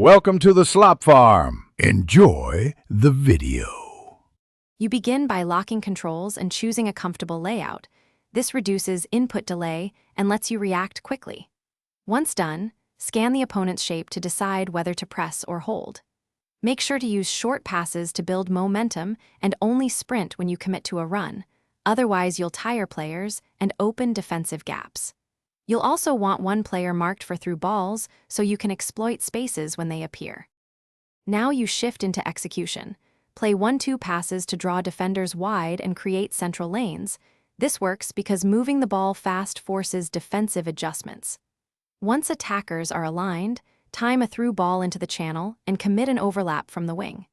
Welcome to the Slop Farm. Enjoy the video. You begin by locking controls and choosing a comfortable layout. This reduces input delay and lets you react quickly. Once done, scan the opponent's shape to decide whether to press or hold. Make sure to use short passes to build momentum and only sprint when you commit to a run. Otherwise, you'll tire players and open defensive gaps. You'll also want one player marked for through balls so you can exploit spaces when they appear. Now you shift into execution. Play 1-2 passes to draw defenders wide and create central lanes. This works because moving the ball fast forces defensive adjustments. Once attackers are aligned, time a through ball into the channel and commit an overlap from the wing.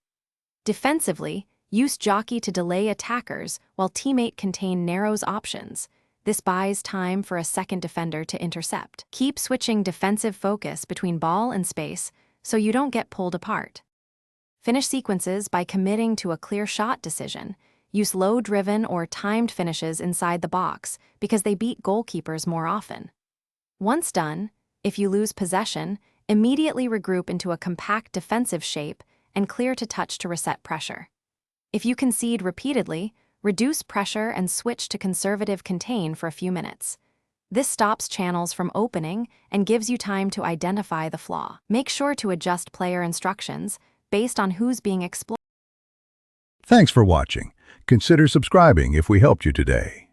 Defensively, use jockey to delay attackers while teammate contain narrows options. This buys time for a second defender to intercept. Keep switching defensive focus between ball and space so you don't get pulled apart. Finish sequences by committing to a clear shot decision. Use low-driven or timed finishes inside the box because they beat goalkeepers more often. Once done, if you lose possession, immediately regroup into a compact defensive shape and clear to touch to reset pressure. If you concede repeatedly, reduce pressure and switch to conservative contain for a few minutes. This stops channels from opening and gives you time to identify the flaw. Make sure to adjust player instructions based on who's being exploited. Thanks for watching. Consider subscribing if we helped you today.